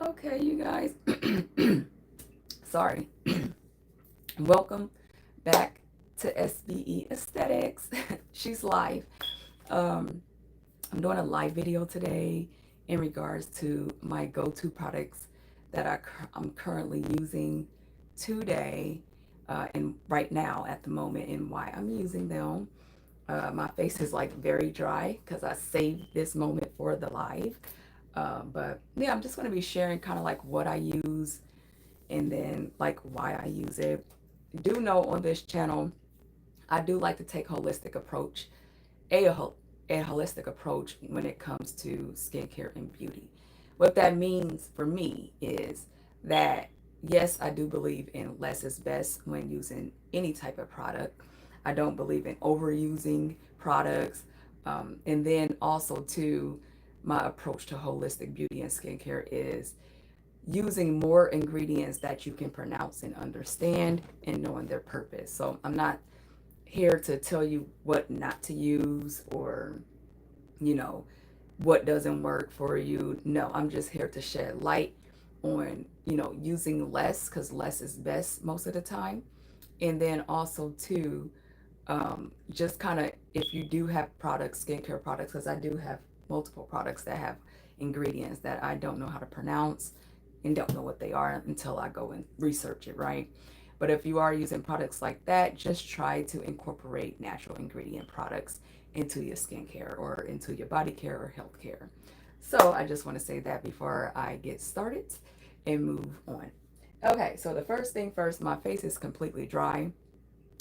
Okay, you guys. Sorry. Welcome back to SBE Aesthetics. She's live. Um, I'm doing a live video today in regards to my go-to products that I'm currently using today and right now at the moment and why I'm using them. My face is like very dry because I saved this moment for the live. But yeah, I'm just going to be sharing kind of like what I use and then like why I use it. Do know on this channel, I do like to take a, a holistic approach when it comes to skincare and beauty. What that means for me is that yes, I do believe in less is best when using any type of product. I don't believe in overusing products. And then also too, my approach to holistic beauty and skincare is using more ingredients that you can pronounce and understand and knowing their purpose. So I'm not here to tell you what not to use or, you know, what doesn't work for you. No, I'm just here to shed light on, using less because less is best most of the time. And then also, too, just kind of if you do have products, skincare products, because I do have multiple products that have ingredients that I don't know how to pronounce and don't know what they are until I go and research it, right? But if you are using products like that, just try to incorporate natural ingredient products into your skincare or into your body care or health care. So I just want to say that before I get started and move on. Okay, so the first thing first, my face is completely dry.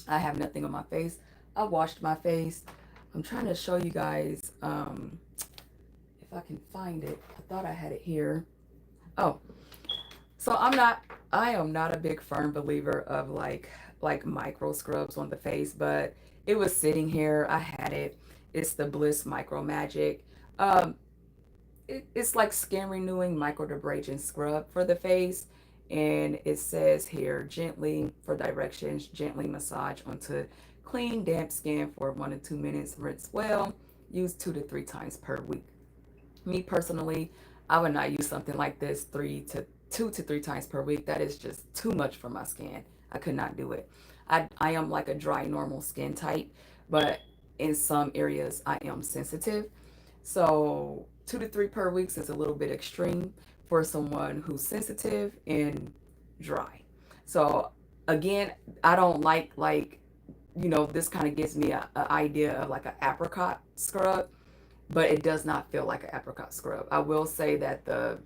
I have nothing on my face. I washed my face. I'm trying to show you guys if I can find it. I thought I had it here. Oh, so I am not a big firm believer of like micro scrubs on the face, but it was sitting here. I had it. It's the Bliss Micro Magic. Um, it's like skin renewing microdermabrasion scrub for the face, and it says here gently for directions, gently massage onto clean damp skin for 1 to 2 minutes, rinse well, use 2 to 3 times per week. Me personally, I would not use something like this 2 to 3 times per week. That is just too much for my skin. I could not do it. I am like a dry normal skin type, but in some areas I am sensitive. So 2 to 3 per week is a little bit extreme for someone who's sensitive and dry. So again, I don't this kind of gives me a idea of like an apricot scrub, but it does not feel like an apricot scrub. I will say that the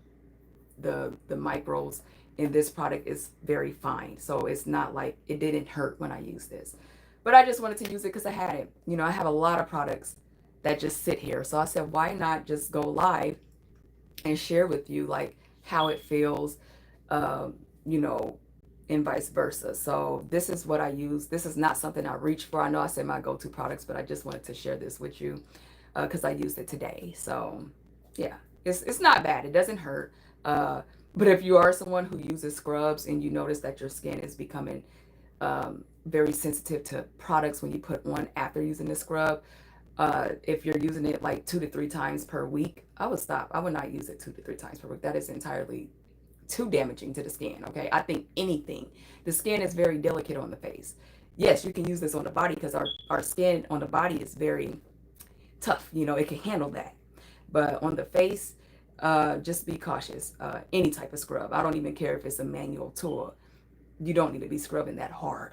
micros in this product is very fine, so it's not like it didn't hurt when I used this. But I just wanted to use it because I had it. I have a lot of products that just sit here, so I said, why not just go live and share with you like how it feels, um, you know, and vice versa. So this is what I use. This is not something I reach for. I know I said my go-to products, but I just wanted to share this with you because I used it today. So yeah, it's not bad. It doesn't hurt. Uh, but if you are someone who uses scrubs and you notice that your skin is becoming very sensitive to products when you put on after using the scrub, if you're using it like 2 to 3 times per week, I would stop. I would not use it 2 to 3 times per week. That is entirely too damaging to the skin. Okay, I think anything. The skin is very delicate on the face. Yes, you can use this on the body because our skin on the body is very tough. It can handle that. But on the face, just be cautious. Any type of scrub. I don't even care if it's a manual tool. You don't need to be scrubbing that hard.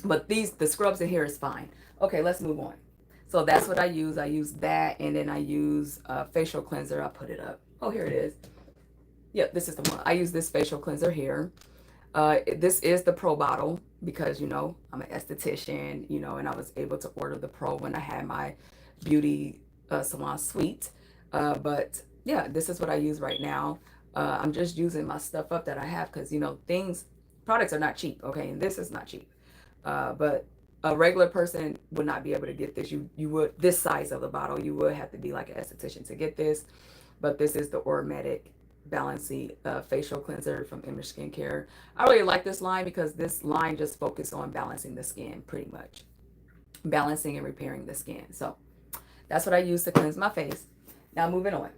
But the scrubs in here is fine. Okay, let's move on. So that's what I use. I use that, and then I use facial cleanser. I'll put it up. Oh, here it is. Yep, this is the one. I use this facial cleanser here. This is the Pro bottle because I'm an esthetician, and I was able to order the Pro when I had my beauty salon suite. But yeah, this is what I use right now. I'm just using my stuff up that I have because products are not cheap, okay, and this is not cheap. But a regular person would not be able to get this. You would this size of the bottle. You would have to be like an esthetician to get this. But this is the Ormedic Balancing facial cleanser from Image Skincare. I really like this line because this line just focuses on balancing the skin, pretty much balancing and repairing the skin. So that's what I use to cleanse my face. Now moving on.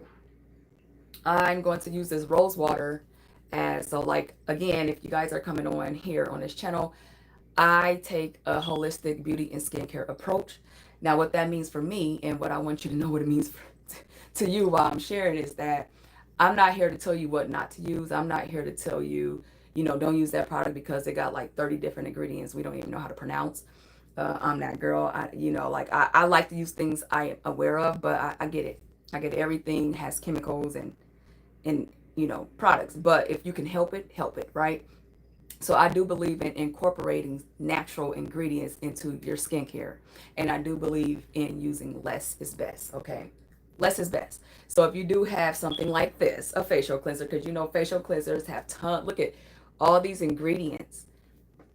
I'm going to use this rose water as, so like, again, if you guys are coming on here on this channel, I take a holistic beauty and skincare approach. Now, what that means for me, and what I want you to know what it means to you while I'm sharing, is that I'm not here to tell you what not to use. I'm not here to tell you, don't use that product because it got like 30 different ingredients we don't even know how to pronounce. I'm that girl. I like to use things I am aware of, but I get it. I get it. Everything has chemicals and products. But if you can help it, right? So I do believe in incorporating natural ingredients into your skincare. And I do believe in using less is best, okay? Less is best. So if you do have something like this, a facial cleanser, because facial cleansers have look at all these ingredients.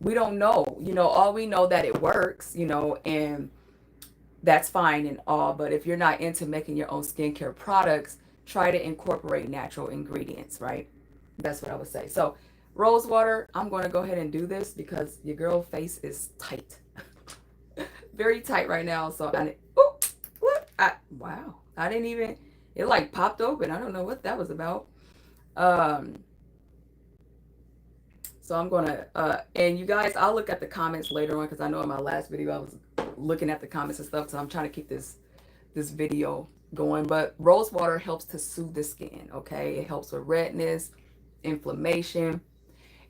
We don't know, all we know that it works, and that's fine and all. But if you're not into making your own skincare products, try to incorporate natural ingredients, right? That's what I would say. So rose water, I'm going to go ahead and do this because your girl face is tight. Very tight right now. So wow, I didn't even, it like popped open. I don't know what that was about. So I'm going to, and you guys, I'll look at the comments later on because I know in my last video I was looking at the comments and stuff. So I'm trying to keep this video going. But rose water helps to soothe the skin, okay? It helps with redness, inflammation,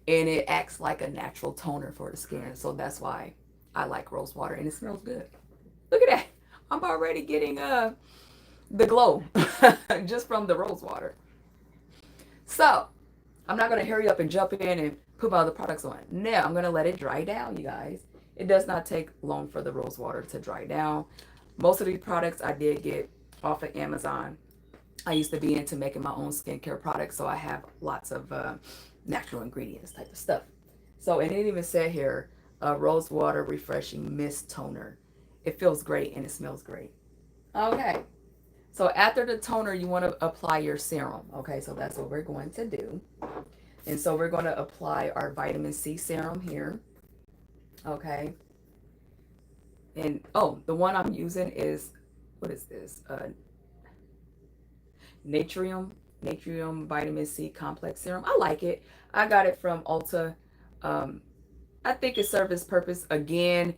and it acts like a natural toner for the skin. So that's why I like rose water, and it smells good. Look at that. I'm already getting the glow just from the rose water. So I'm not going to hurry up and jump in and put my other products on. Now I'm going to let it dry down, you guys. It does not take long for the rose water to dry down. Most of these products I did get off of Amazon. I used to be into making my own skincare products, so I have lots of natural ingredients type of stuff. So, and it even said here, rose water refreshing mist toner. It feels great and it smells great. Okay. So after the toner, you want to apply your serum. Okay, so that's what we're going to do. And so we're going to apply our vitamin C serum here. Okay. And oh, the one I'm using is, what is this? Natrium vitamin C complex serum. I like it. I got it from Ulta. I think it serves its purpose. Again,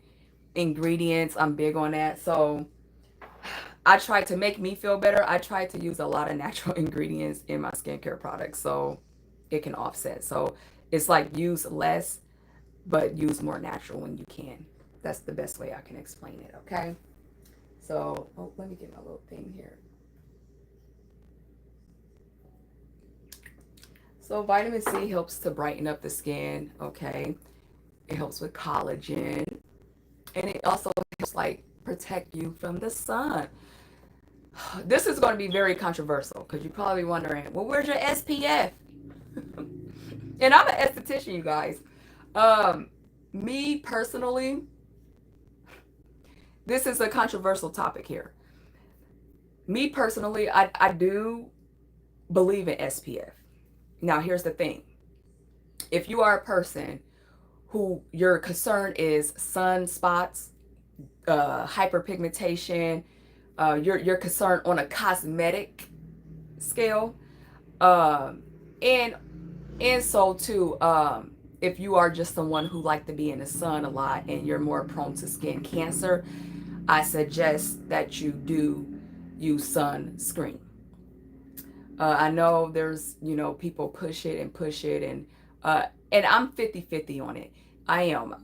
ingredients, I'm big on that. So I try to make me feel better. I try to use a lot of natural ingredients in my skincare products so it can offset. So it's like use less, but use more natural when you can. That's the best way I can explain it, okay? So, oh, let me get my little thing here. So vitamin C helps to brighten up the skin, okay? It helps with collagen. And it also helps like protect you from the sun. This is going to be very controversial because you're probably wondering, well, where's your SPF? And I'm an esthetician, you guys. Me personally, this is a controversial topic here. Me personally, I do believe in SPF. Now, here's the thing. If you are a person who your concern is sunspots, hyperpigmentation, you're concerned on a cosmetic scale, and so too, if you are just someone who like to be in the sun a lot and you're more prone to skin cancer, I suggest that you do use sunscreen. I know there's, people push it and I'm 50-50 on it. I am.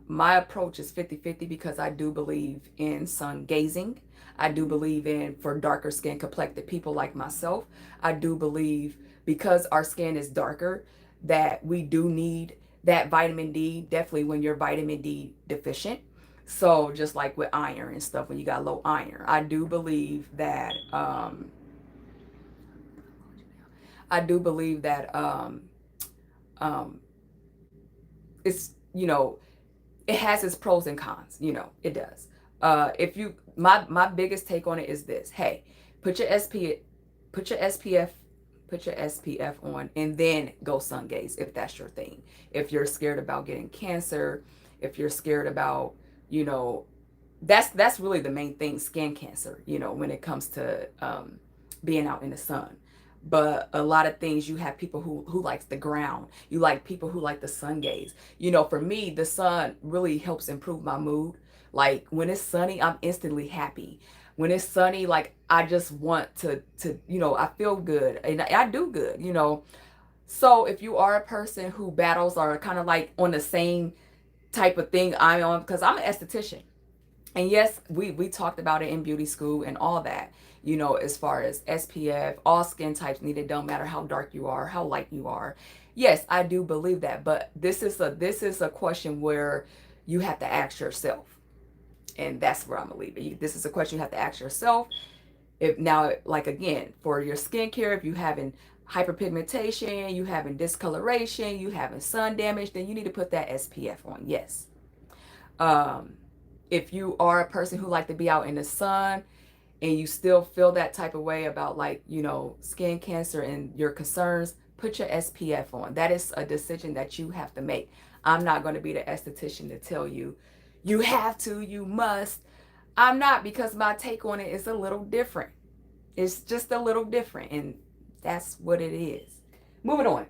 My approach is 50-50 because I do believe in sun gazing. I do believe in, for darker skin complected people like myself, I do believe because our skin is darker that we do need that vitamin D, definitely when you're vitamin D deficient. So just like with iron and stuff, when you got low iron, I do believe that it's, it has its pros and cons, it does. If you, my biggest take on it is this: hey, put your SPF on, and then go sun gaze if that's your thing. If you're scared about getting cancer, if you're scared about, that's really the main thing, skin cancer, when it comes to being out in the sun. But a lot of things, you have people who likes the ground. You like people who like the sun gaze. You know, for me, the sun really helps improve my mood. Like when it's sunny, I'm instantly happy. When it's sunny, like I just want to I feel good and I do good, So if you are a person who battles are kind of like on the same type of thing I'm on, because I'm an esthetician. And yes, we talked about it in beauty school and all that, as far as SPF, all skin types need it, don't matter how dark you are, how light you are. Yes, I do believe that, but this is a question where you have to ask yourself. And that's where I'm gonna leave it. This is a question you have to ask yourself. If now, like again, for your skincare, if you having hyperpigmentation, you having discoloration, you having sun damage, then you need to put that SPF on. Yes. Um, if you are a person who like to be out in the sun and you still feel that type of way about like, skin cancer and your concerns, put your SPF on. That is a decision that you have to make. I'm not going to be the esthetician to tell you, you have to, you must. I'm not, because my take on it is a little different. It's just a little different, and that's what it is. Moving on.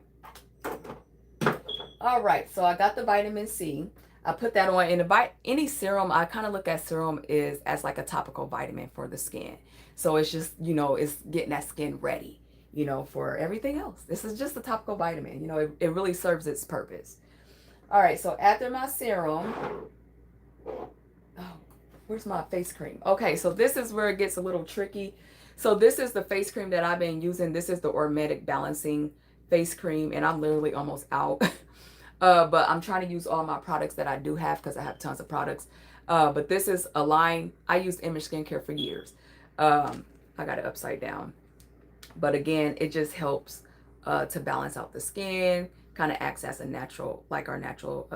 All right, so I got the vitamin C. I put that on. In any serum, I kind of look at serum is as like a topical vitamin for the skin. So it's just, it's getting that skin ready, for everything else. This is just a topical vitamin. It really serves its purpose. All right, so after my serum, oh, where's my face cream? Okay, so this is where it gets a little tricky. So this is the face cream that I've been using. This is the Ormedic Balancing Face Cream, and I'm literally almost out. But I'm trying to use all my products that I do have, because I have tons of products. But this is a line. I used Image Skincare for years. I got it upside down. But again, it just helps to balance out the skin, kind of acts as a natural, like our natural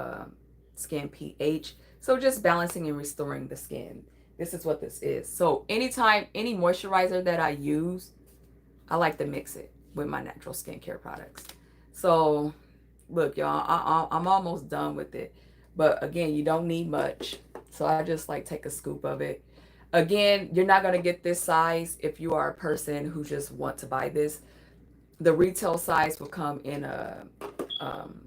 skin pH. So just balancing and restoring the skin. This is what this is. So anytime, any moisturizer that I use, I like to mix it with my natural skincare products. So look, y'all, I'm almost done with it. But again, you don't need much. So I just like take a scoop of it. Again, you're not going to get this size if you are a person who just want to buy this. The retail size will come in a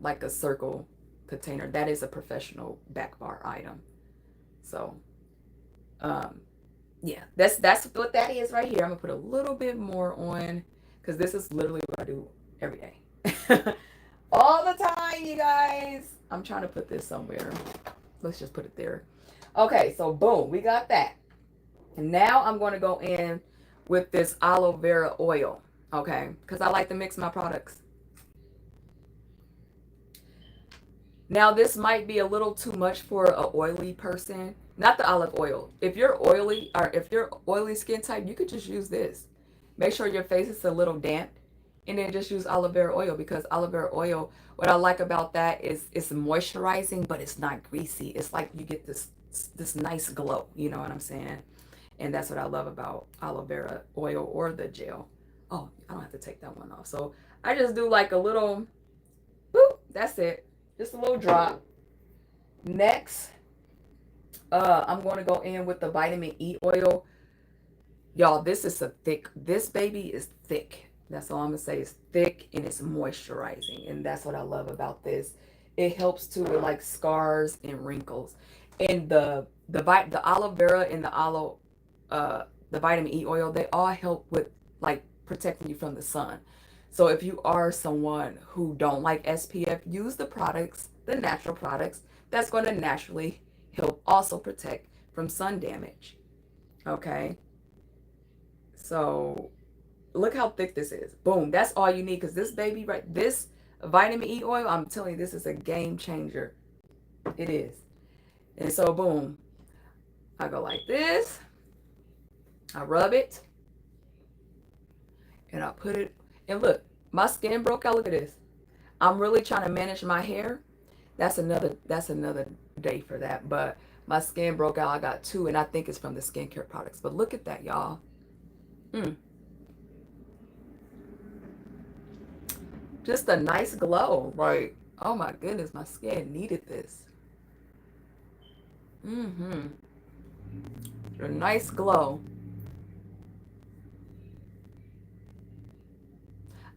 like a circle container. That is a professional back bar item. So yeah, that's what that is right here. I'm gonna put a little bit more on, because this is literally what I do every day. All the time, you guys. I'm trying to put this somewhere. Let's just put it there. Okay, so boom, we got that. And now I'm going to go in with this aloe vera oil, okay? Because I like to mix my products. Now, this might be a little too much for an oily person. Not the olive oil. If you're oily, or if you're oily skin type, you could just use this. Make sure your face is a little damp, and then just use aloe vera oil, because aloe vera oil, what I like about that is it's moisturizing, but it's not greasy. It's like you get this nice glow, you know what I'm saying? And that's what I love about aloe vera oil or the gel. Oh, I don't have to take that one off. So I just do like a little, boop, that's it. Just a little drop. Next, I'm going to go in with the vitamin E oil. Y'all, this baby is thick. That's all I'm going to say. It's thick and it's moisturizing. And that's what I love about this. It helps too with like scars and wrinkles. And the aloe vera and the vitamin E oil, they all help with like protecting you from the sun. So if you are someone who don't like SPF, use the products, the natural products, that's going to naturally help also protect from sun damage. Okay. So look how thick this is. Boom. That's all you need, because this baby, right, this vitamin E oil, I'm telling you, this is a game changer. It is. And so boom, I go like this. I rub it. And I put it, and look, my skin broke out. Look at this. I'm really trying to manage my hair. That's another day for that. But my skin broke out. I got two, and I think it's from the skincare products. But look at that, y'all. Just a nice glow. Like, oh my goodness, my skin needed this. A nice glow.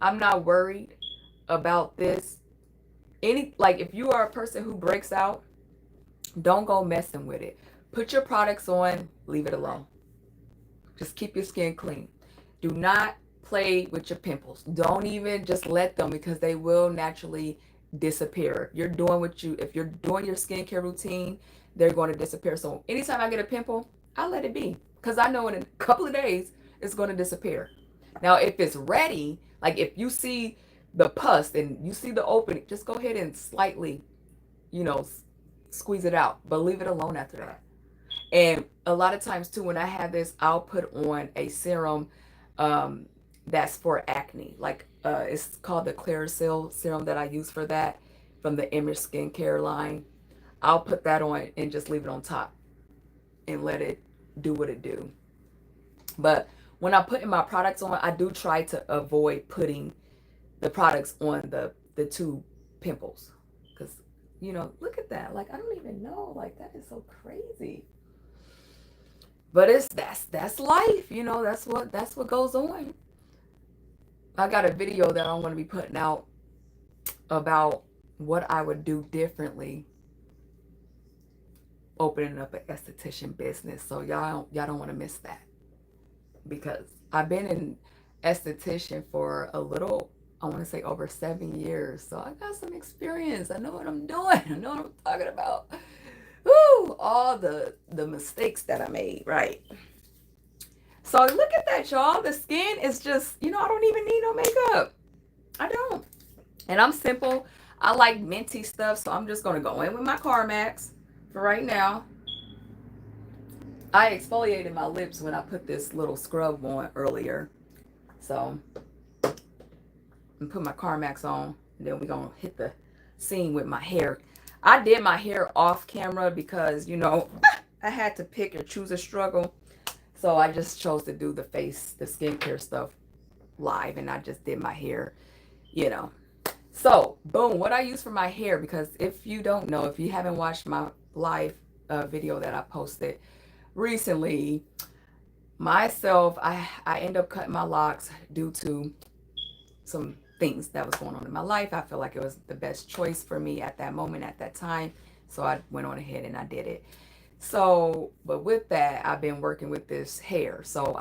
I'm not worried about this. Like if you are a person who breaks out, don't go messing with it. Put your products on, leave it alone. Just keep your skin clean. Do not play with your pimples. Don't even just let them, because they will naturally disappear. If you're doing your skincare routine, they're going to disappear. So anytime I get a pimple, I let it be, because I know in a couple of days it's going to disappear. Now, if it's ready, like if you see the pus and you see the opening, just go ahead and slightly, you know, squeeze it out, but leave it alone after that. And a lot of times too, when I have this, I'll put on a serum um, that's for acne. Like it's called the Clearasil serum that I use for that, from the Image Skincare line. I'll put that on and just leave it on top and let it do what it do. But when I'm putting my products on, I do try to avoid putting the products on the two pimples, because look at that. Like, I don't even know. Like, that is so crazy. But that's life, that's what goes on. I got a video that I'm going to be putting out about what I would do differently opening up an esthetician business. So y'all don't want to miss that, because I've been an esthetician for a little, I want to say over 7 years. So I got some experience. I know what I'm doing. I know what I'm talking about. Woo, all the mistakes that I made, right? So look at that, y'all. The skin is just, I don't even need no makeup. I don't. And I'm simple. I like minty stuff, so I'm just going to go in with my Carmex for right now. I exfoliated my lips when I put this little scrub on earlier. So I'm put my Carmex on, and then we're going to hit the scene with my hair. I did my hair off camera because, I had to pick or choose a struggle. So I just chose to do the skincare stuff live, and I just did my hair, So, boom, what I use for my hair, because if you don't know, if you haven't watched my live video that I posted recently, I end up cutting my locks due to some things that was going on in my life. I feel like it was the best choice for me at that moment, at that time. So I went on ahead and I did it. So, but with that, I've been working with this hair. So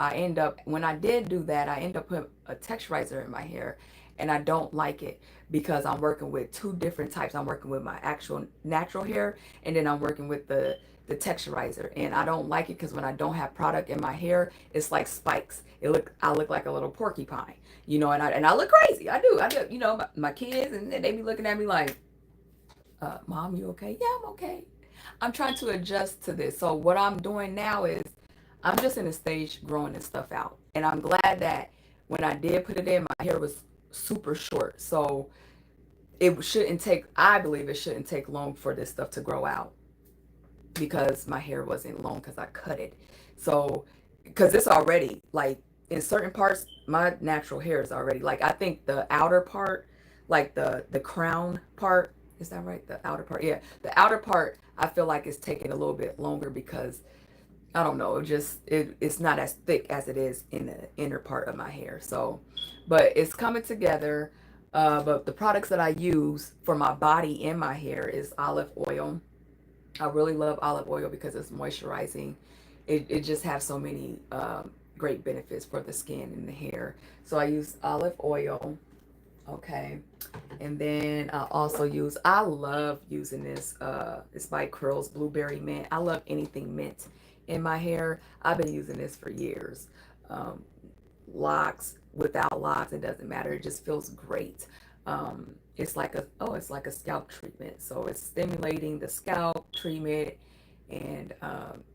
when I did do that, I end up putting a texturizer in my hair, and I don't like it because I'm working with two different types. I'm working with my actual natural hair, and then I'm working with the texturizer, and I don't like it because when I don't have product in my hair, it's like spikes. I look like a little porcupine, and I look crazy. I do. My kids, and they be looking at me like, Mom, you okay? Yeah, I'm okay. I'm trying to adjust to this. So what I'm doing now is I'm just in a stage growing this stuff out. And I'm glad that when I did put it in, my hair was super short. So I believe it shouldn't take long for this stuff to grow out, because my hair wasn't long because I cut it. So, because it's already like in certain parts, my natural hair is already like, I think the outer part, like the crown part, is that right? The outer part, yeah, the outer part, I feel like it's taking a little bit longer because I don't know, it's not as thick as it is in the inner part of my hair. So, but it's coming together. But the products that I use for my body and my hair is olive oil. I really love olive oil because it's moisturizing. It just has so many great benefits for the skin and the hair. So I use olive oil. Okay. And then I love using this. It's by Curls Blueberry Mint. I love anything mint in my hair. I've been using this for years. Um, Locks, without locks, it doesn't matter. It just feels great. It's like a scalp treatment. So it's stimulating the scalp treatment, and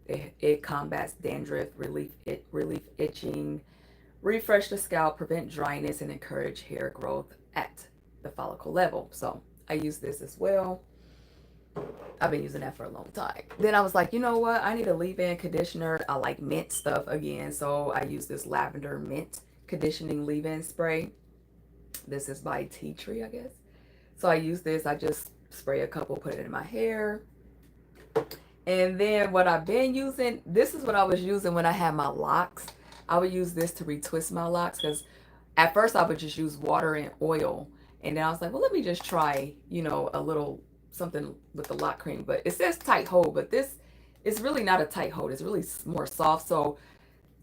it combats dandruff, relief itching, refresh the scalp, prevent dryness, and encourage hair growth at the follicle level. So I use this as well. I've been using that for a long time. Then I was like, you know what? I need a leave-in conditioner. I like mint stuff again. So I use this lavender mint conditioning leave-in spray. This is by Tea Tree, I guess. So I use this. I just spray a couple, put it in my hair. And then what I've been using, this is what I was using when I had my locks. I would use this to retwist my locks because At first I would just use water and oil, and then I was like, well, let me just try, a little something with the lock cream. But it says tight hold, but this is really not a tight hold. It's really more soft. So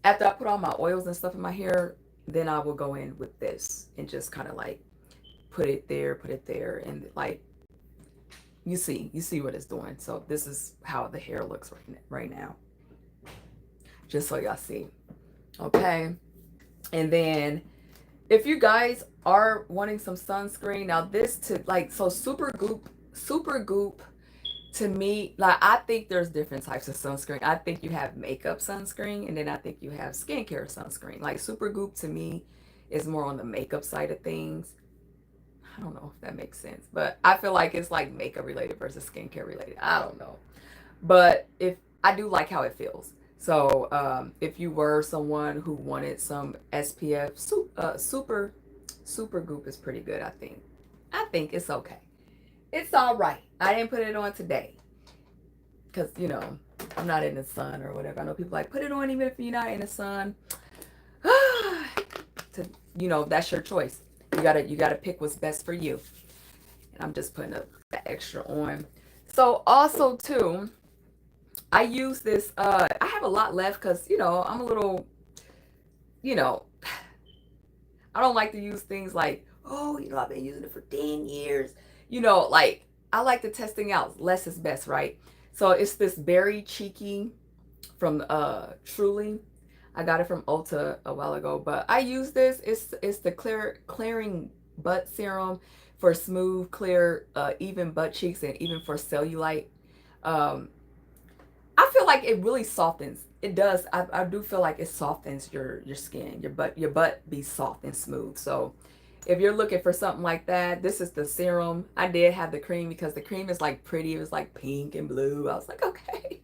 after I put all my oils and stuff in my hair, then I will go in with this and just kind of like put it there, and like you see what it's doing. So this is how the hair looks right now, just so y'all see. Okay, and then if you guys are wanting some sunscreen, now this to like so Super Goop to me, like I think there's different types of sunscreen. I think you have makeup sunscreen, and then I think you have skincare sunscreen. Like Super Goop to me is more on the makeup side of things. I don't know if that makes sense, but I feel like it's like makeup related versus skincare related. I don't know, but if I do like how it feels. So if you were someone who wanted some SPF, Super Goop is pretty good. I think it's okay. It's all right. I didn't put it on today because I'm not in the sun or whatever. I know people like put it on even if you're not in the sun. to That's your choice. You gotta pick what's best for you. And I'm just putting the extra on. So also too, I use this. I have a lot left because I'm a little. You know, I don't like to use things like, oh, I've been using it for 10 years. Like I like to testing out. Less is best, right? So it's this Berry Cheeky from Truly. I got it from Ulta a while ago, but I use this. It's the clearing butt serum for smooth, clear, even butt cheeks, and even for cellulite. Um, I feel like it really softens. It does. I do feel like it softens your skin. Your butt be soft and smooth. So if you're looking for something like that, this is the serum. I did have the cream because the cream is like pretty. It was like pink and blue. I was like, okay,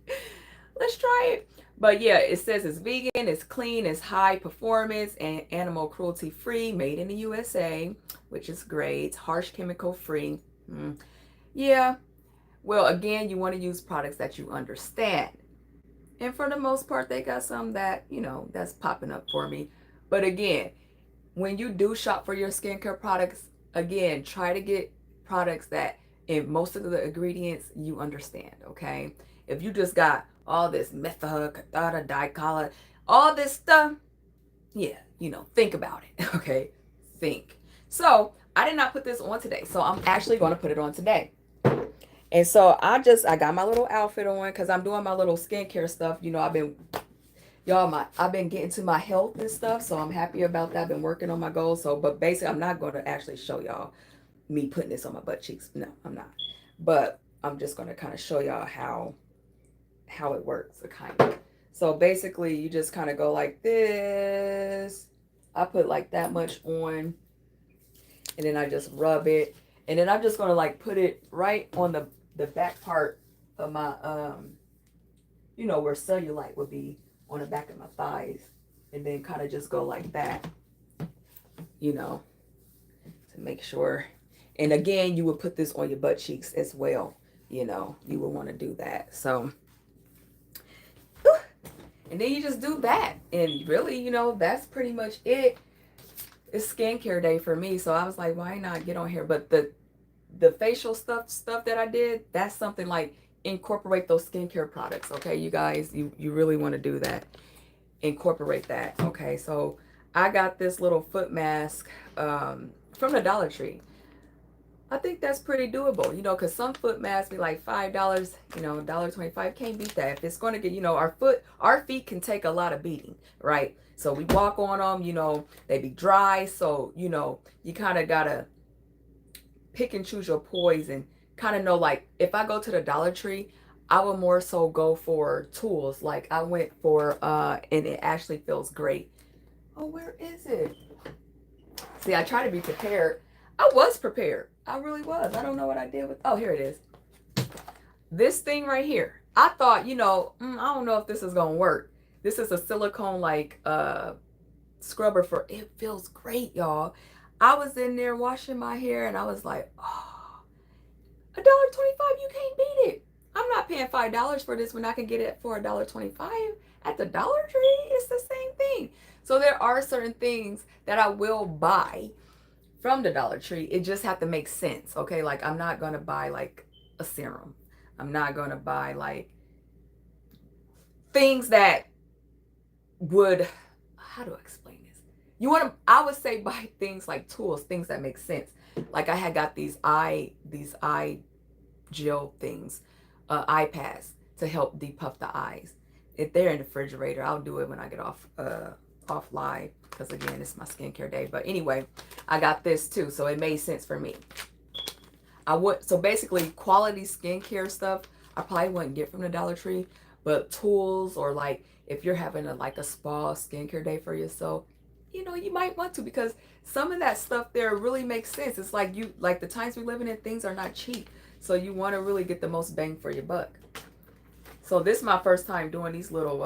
let's try it. But yeah, it says it's vegan, it's clean, it's high performance, and animal cruelty free, made in the USA, which is great. Harsh chemical free. Yeah. Well, again, you want to use products that you understand. And for the most part, they got some that, that's popping up for me. But again, when you do shop for your skincare products, again, try to get products that in most of the ingredients you understand, okay? If you just got all this methyl, cathara, dicala, all this stuff, yeah, think about it, okay? Think. So I did not put this on today, so I'm actually going to put it on today. And so I got my little outfit on because I'm doing my little skincare stuff. I've been getting to my health and stuff, so I'm happy about that. I've been working on my goals. So, but basically, I'm not going to actually show y'all me putting this on my butt cheeks. No, I'm not. But I'm just going to kind of show y'all how it works, kind of. So basically, you just kind of go like this. I put like that much on, and then I just rub it, and then I'm just going to like put it right on the back part of my where cellulite would be, on the back of my thighs, and then kind of just go like that, to make sure. And again, you would put this on your butt cheeks as well. You would want to do that. So, and then you just do that, and really, that's pretty much it. It's skincare day for me, so I was like, why not get on here? But the facial stuff that I did, that's something like incorporate those skincare products. Okay, you guys, you really want to do that. Incorporate that. Okay, so I got this little foot mask from the Dollar Tree. I think that's pretty doable, because some foot masks be like $5, $1.25. Can't beat that. If it's going to get, our feet can take a lot of beating, right? So we walk on them, they be dry. So, you kind of got to pick and choose your poison. Kind of know, like, if I go to the Dollar Tree, I would more so go for tools. Like I went for, and it actually feels great. Oh, where is it? See, I try to be prepared. I was prepared. I really was. I don't know what I did with, oh, here it is. This thing right here. I thought, I don't know if this is going to work. This is a silicone, like, scrubber it feels great, y'all. I was in there washing my hair and I was like, oh, $1.25, you can't beat it. I'm not paying $5 for this when I can get it for $1.25 at the Dollar Tree. It's the same thing. So there are certain things that I will buy from the Dollar Tree. It just have to make sense, okay? Like I'm not gonna buy like a serum. I'm not gonna buy like things that would, how do I explain this? You want to, I would say buy things like tools, things that make sense. Like I had got these eye gel things, eye pads to help depuff the eyes. If they're in the refrigerator, I'll do it when I get off live, because again, it's my skincare day. But anyway, I got this too, so it made sense for me. So basically quality skincare stuff I probably wouldn't get from the Dollar Tree, but tools, or like if you're having like a spa skincare day for yourself, you know, you might want to, because some of that stuff there really makes sense. It's like like the times we're living in, things are not cheap. So you want to really get the most bang for your buck. So this is my first time doing these little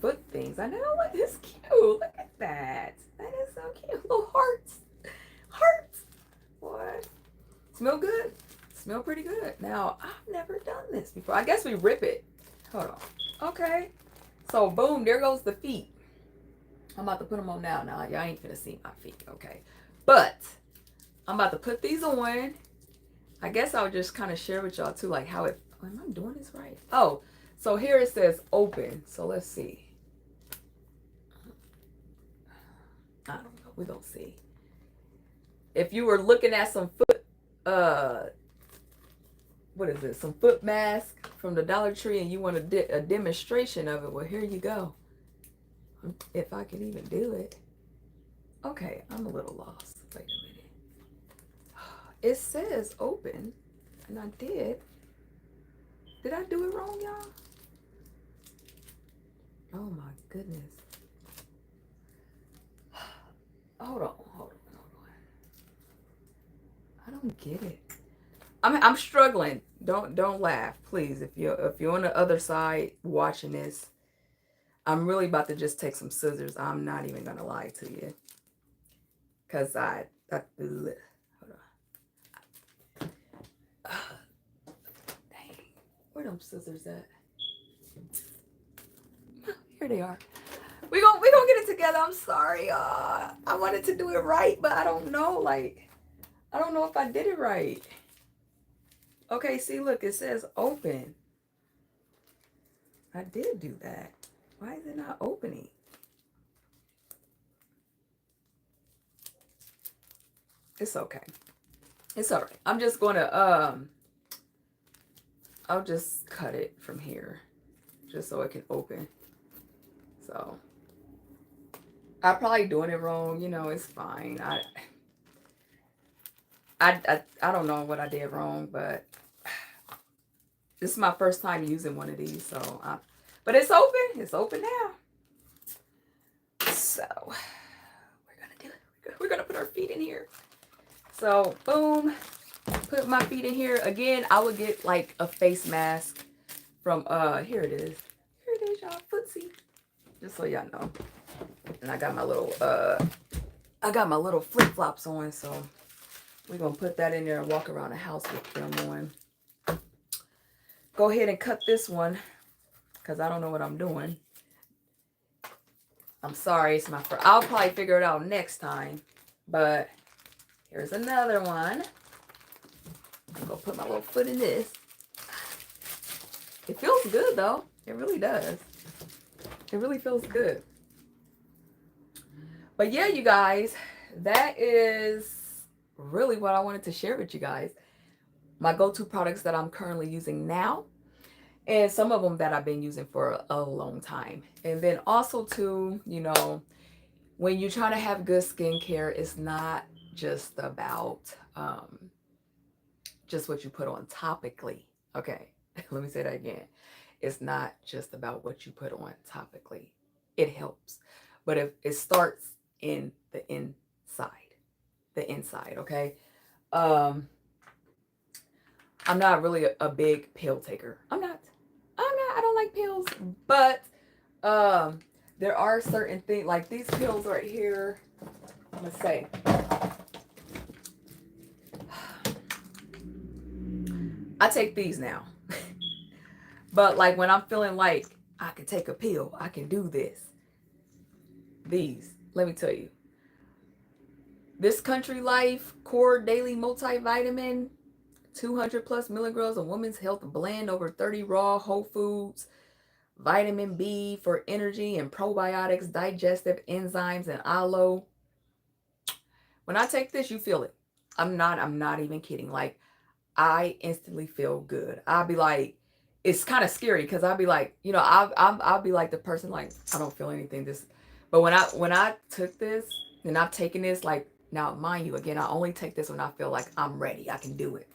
foot things. I know, look, it's cute. Look at that. That is so cute. Little hearts. Hearts. What? Smell good. Smell pretty good. Now, I've never done this before. I guess we rip it. Hold on. Okay. So, boom, there goes the feet. I'm about to put them on now. Now, y'all ain't gonna see my feet, okay? But, I'm about to put these on. I guess I'll just kind of share with y'all, too, like how it... Oh, am I doing this right? Oh, so here it says open. So, let's see. I don't know. We're gonna see. If you were looking at some foot... what is it? Some foot mask from the Dollar Tree, and you want a demonstration of it, well, here you go. If I can even do it. Okay, I'm a little lost. Wait a minute. It says open, and I did. Did I do it wrong, y'all? Oh my goodness. Hold on. I don't get it. I'm struggling. Don't laugh, please. If you're on the other side watching this, I'm really about to just take some scissors. I'm not even gonna lie to you, cause hold on. Dang, where them scissors at? Here they are. We gonna get it together. I'm sorry. I wanted to do it right, but I don't know. Like, I don't know if I did it right. Okay, see, look, it says open. I did do that. Why is it not opening? It's okay. It's all right. I'm just going to, I'll just cut it from here just so it can open. So, I'm probably doing it wrong. You know, it's fine. I don't know what I did wrong, but this is my first time using one of these. So, but it's open. It's open now. So, we're going to do it. We're going to put our feet in here. So, boom. Put my feet in here. Again, I would get like a face mask from, here it is. Here it is, y'all. Footsie. Just so y'all know. And I got my little flip-flops on, so we're going to put that in there and walk around the house with them on. Go ahead and cut this one, because I don't know what I'm doing. I'm sorry, it's my first. I'll probably figure it out next time. But here's another one. I'm going to put my little foot in this. It feels good, though. It really does. It really feels good. But yeah, you guys, that is really what I wanted to share with you guys. My go-to products that I'm currently using now, and some of them that I've been using for a long time. And then also too, you know, when you're trying to have good skincare, it's not just about just what you put on topically. Okay, let me say that again. It's not just about what you put on topically. It helps. But if it starts in the inside, okay? I'm not really a big pill taker. I'm not. I don't like pills, but there are certain things like these pills right here. I'm gonna say, I take these now. But like when I'm feeling like I can take a pill, I can do this. these, let me tell you, this Country Life Core Daily Multivitamin, 200 plus milligrams of women's health blend, over 30 raw whole foods, vitamin B for energy and probiotics, digestive enzymes, and aloe. When I take this, you feel it. I'm not even kidding. Like, I instantly feel good. I'll be like, it's kind of scary because I'll be like, I'll be like the person like, I don't feel anything. But when I took this and I've taken this, like, now mind you, again, I only take this when I feel like I'm ready. I can do it.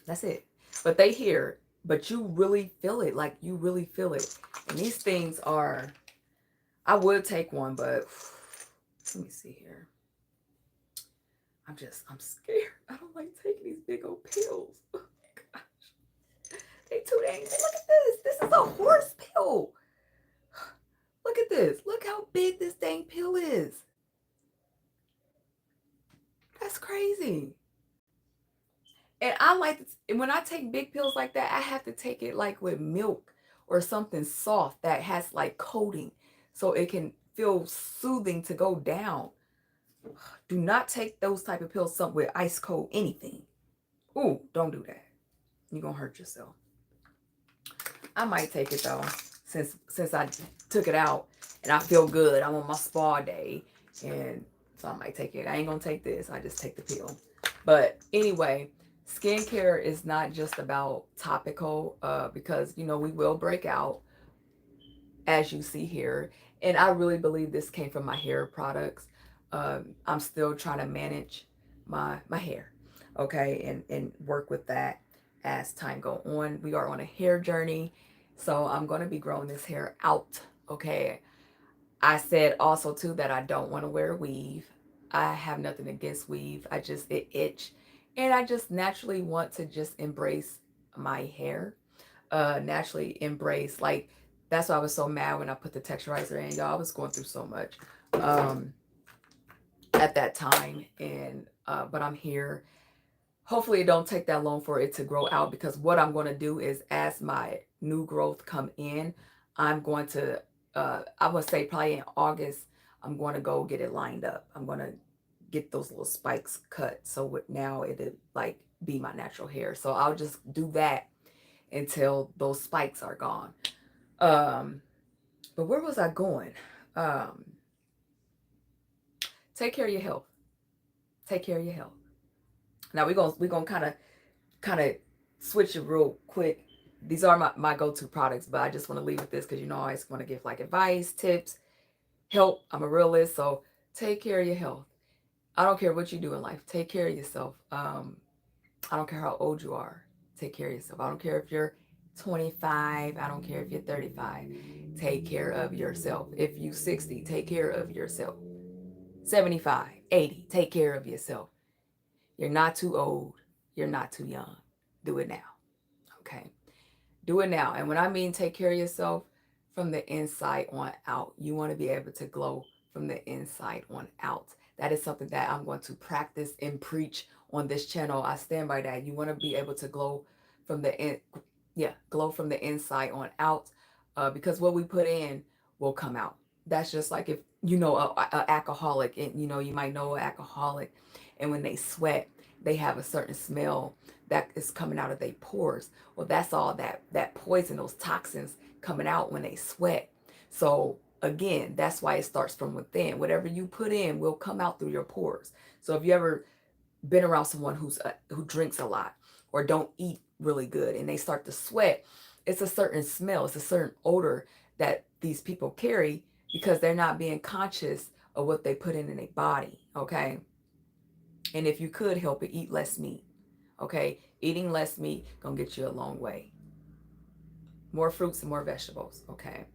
That's it. But they hear, but you really feel it. Like, you really feel it. And these things are, I would take one, but let me see here. I'm scared. I don't like taking these big old pills. Oh my gosh. They too dang. Look at this. This is a horse pill. Look at this. Look how big this dang pill is. That's crazy. And I like to, when I take big pills like that, I have to take it like with milk or something soft that has like coating so it can feel soothing to go down. Do not take those type of pills something with ice cold anything. Ooh, don't do that. You're gonna hurt yourself. I might take it though, since I took it out and I feel good. I'm on my spa day, and so I might take it. I ain't gonna take this. I just take the pill. But anyway, skincare is not just about topical, because we will break out, as you see here. And I really believe this came from my hair products. I'm still trying to manage my hair, okay, and work with that as time go on. We are on a hair journey, so I'm going to be growing this hair out, okay. I said also too that I don't want to wear weave. I have nothing against weave. It itch, and I just naturally want to just embrace my hair, naturally embrace, like, that's why I was so mad when I put the texturizer in, y'all. I was going through so much at that time, and but I'm here. Hopefully it don't take that long for it to grow out, because what I'm going to do is, as my new growth come in, I'm going to I would say probably in August, I'm going to go get it lined up. I'm going to get those little spikes cut, so now it'll like be my natural hair. So I'll just do that until those spikes are gone. But where was I going? Um, take care of your health. Take care of your health. Now we're gonna kind of switch it real quick. These are my go-to products, but I just want to leave with this because I always want to give like advice, tips, help. I'm a realist, so take care of your health. I don't care what you do in life. Take care of yourself. I don't care how old you are. Take care of yourself. I don't care if you're 25. I don't care if you're 35. Take care of yourself. If you're 60, take care of yourself. 75, 80, take care of yourself. You're not too old. You're not too young. Do it now. Okay. Do it now. And when I mean take care of yourself, from the inside on out, you want to be able to glow from the inside on out. That is something that I'm going to practice and preach on this channel. I stand by that. You want to be able to glow from glow from the inside on out, because what we put in will come out. That's just like if a alcoholic, and you might know an alcoholic, and when they sweat, they have a certain smell that is coming out of their pores. Well, that's all that poison, those toxins coming out when they sweat. So again, that's why it starts from within. Whatever you put in will come out through your pores. So if you ever been around someone who drinks a lot or don't eat really good and they start to sweat, it's a certain smell, it's a certain odor that these people carry because they're not being conscious of what they put in their body, okay? And if you could help it, eat less meat, okay? Eating less meat gonna get you a long way. More fruits and more vegetables, okay?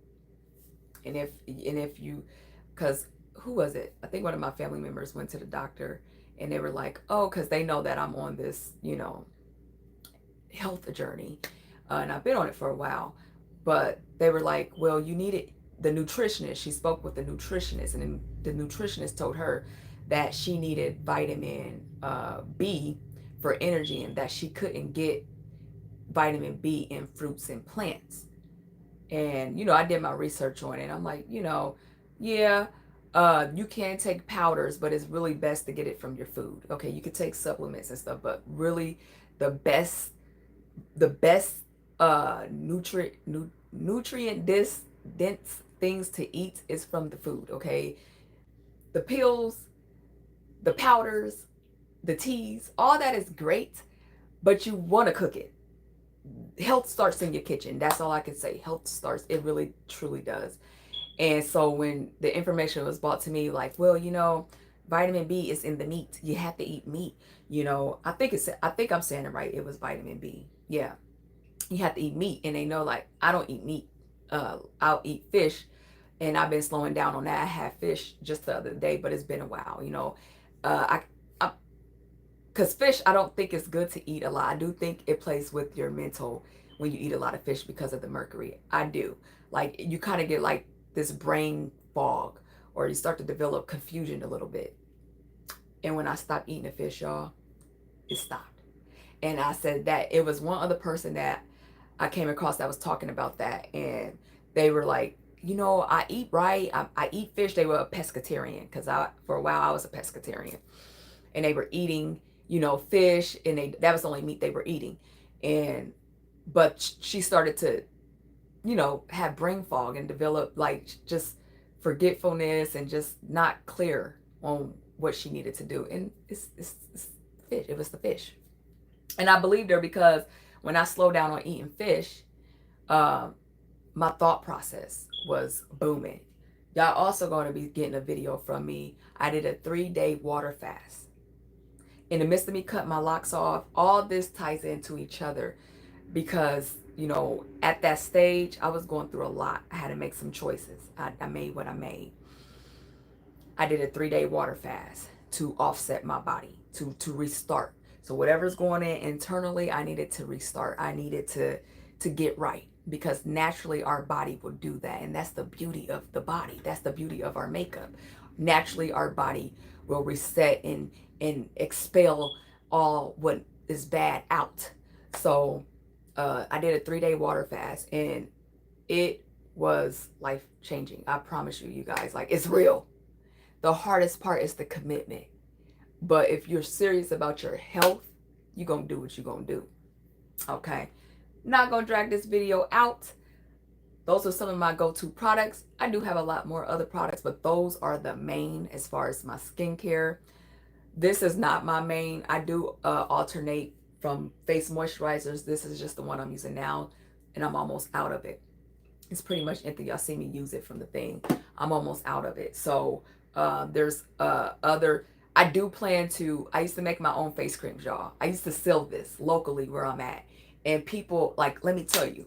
And if you, because who was it? I think one of my family members went to the doctor and they were like, oh, because they know that I'm on this, health journey, and I've been on it for a while, but they were like, well, you needed the nutritionist. She spoke with the nutritionist, and then the nutritionist told her that she needed vitamin B for energy, and that she couldn't get vitamin B in fruits and plants. And I did my research on it. I'm like, yeah, You can take powders, but it's really best to get it from your food. Okay, you could take supplements and stuff, but really the best the best nutrient dense things to eat is from the food. Okay, the pills, the powders, the teas, all that is great, but you want to cook it. Health starts in your kitchen. That's all I can say. Health starts. It really truly does. And so when the information was brought to me, like, well, vitamin B is in the meat. You have to eat meat. I think I'm saying it right. It was vitamin B. Yeah, you have to eat meat, and they know, like, I don't eat meat. I'll eat fish, and I've been slowing down on that. I had fish just the other day, but it's been a while. I because fish, I don't think it's good to eat a lot. I do think it plays with your mental when you eat a lot of fish because of the mercury. I do. Like, you kind of get like this brain fog, or you start to develop confusion a little bit. And when I stopped eating the fish, y'all, it stopped. And I said that it was one other person that I came across that was talking about that, and they were like, I eat right. I eat fish. They were a pescatarian because for a while I was a pescatarian, and they were eating, fish, and that was the only meat they were eating, and but she started to, have brain fog and develop like just forgetfulness and just not clear on what she needed to do, and it's fish. It was the fish, and I believed her because when I slowed down on eating fish, um, my thought process was booming. Y'all also going to be getting a video from me. I did a 3-day water fast. In the midst of me cutting my locks off, all this ties into each other because, at that stage, I was going through a lot. I had to make some choices. I made what I made. I did a 3-day water fast to offset my body, to restart. So whatever's going in internally, I needed to restart. I needed to get right, because naturally our body will do that. And that's the beauty of the body. That's the beauty of our makeup. Naturally our body will reset and expel all what is bad out. So I did a 3-day water fast, and it was life changing. I promise you, you guys, like, it's real. The hardest part is the commitment. But if you're serious about your health, you're going to do what you're going to do. Okay. Not going to drag this video out. Those are some of my go-to products. I do have a lot more other products, but those are the main as far as my skincare. This is not my main. I do alternate from face moisturizers. This is just the one I'm using now, and I'm almost out of it. It's pretty much empty. Y'all see me use it from the thing. I'm almost out of it. So there's other, I do plan to, I used to make my own face creams, y'all. I used to sell this locally where I'm at. And people, like, let me tell you,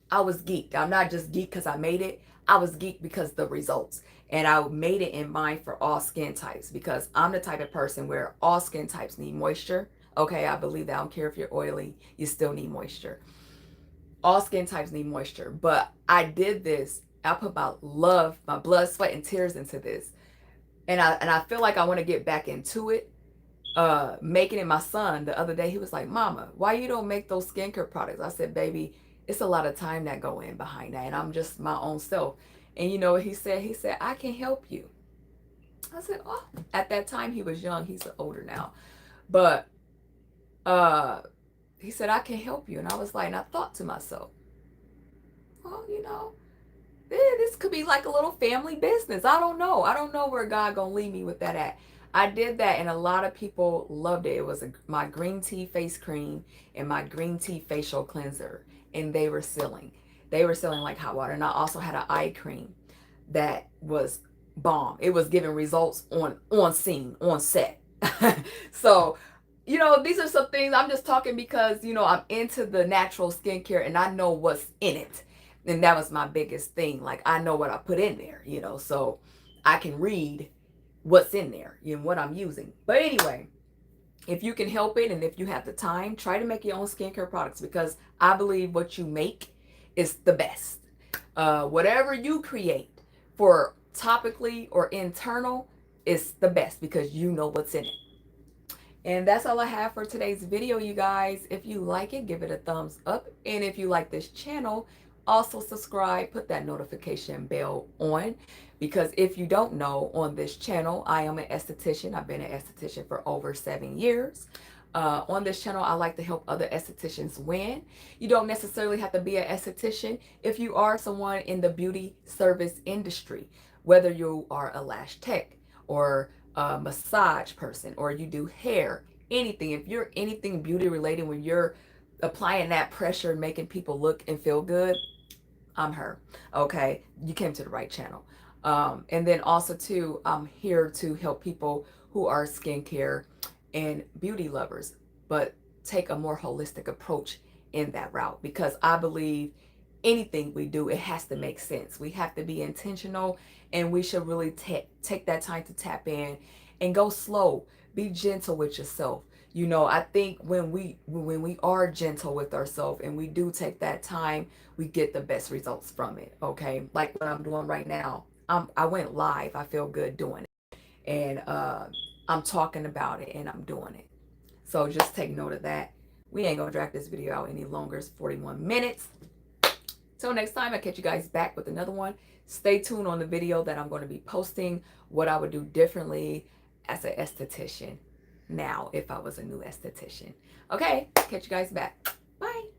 I was geeked. I'm not just geeked because I made it. I was geeked because the results. And I made it in mind for all skin types, because I'm the type of person where all skin types need moisture. Okay, I believe that. I don't care if you're oily, you still need moisture. All skin types need moisture. But I did this. I put my love, my blood, sweat, and tears into this. And I feel like I want to get back into it. Making it. My son the other day, he was like, Mama, why you don't make those skincare products? I said, baby, it's a lot of time that go in behind that, and I'm just my own self. And you know what he said? He said, I can help you. I said, oh. At that time he was young. He's older now. But he said, I can help you. And I was like, and I thought to myself, well, this could be like a little family business. I don't know. I don't know where God gonna lead me with that at. I did that, and a lot of people loved it. It was my green tea face cream and my green tea facial cleanser, and they were selling. They were selling like hot water. And I also had an eye cream that was bomb. It was giving results on scene, on set. So, these are some things I'm just talking because, I'm into the natural skincare and I know what's in it. And that was my biggest thing. Like, I know what I put in there, so I can read what's in there and what I'm using. But anyway, if you can help it and if you have the time, try to make your own skincare products, because I believe what you make is the best. Whatever you create for topically or internal is the best, because you know what's in it. And that's all I have for today's video, you guys. If you like it, give it a thumbs up. And if you like this channel, Also subscribe, put that notification bell on, because if you don't know, on this channel, I am an esthetician. I've been an esthetician for over 7 years. On this channel, I like to help other estheticians win. You don't necessarily have to be an esthetician if you are someone in the beauty service industry, whether you are a lash tech or a massage person or you do hair, anything. If you're anything beauty related, when you're applying that pressure and making people look and feel good, I'm her. Okay, you came to the right channel. And then also too, I'm here to help people who are skincare and beauty lovers, but take a more holistic approach in that route, because I believe anything we do, it has to make sense. We have to be intentional, and we should really take that time to tap in and go slow. Be gentle with yourself. You know, I think when we are gentle with ourselves and we do take that time, we get the best results from it. Okay, like what I'm doing right now. I went live. I feel good doing it, and I'm talking about it and I'm doing it. So just take note of that. We ain't gonna drag this video out any longer. It's 41 minutes. Till next time, I catch you guys back with another one. Stay tuned on the video that I'm going to be posting, what I would do differently as an esthetician now if I was a new esthetician. Okay, catch you guys back. Bye.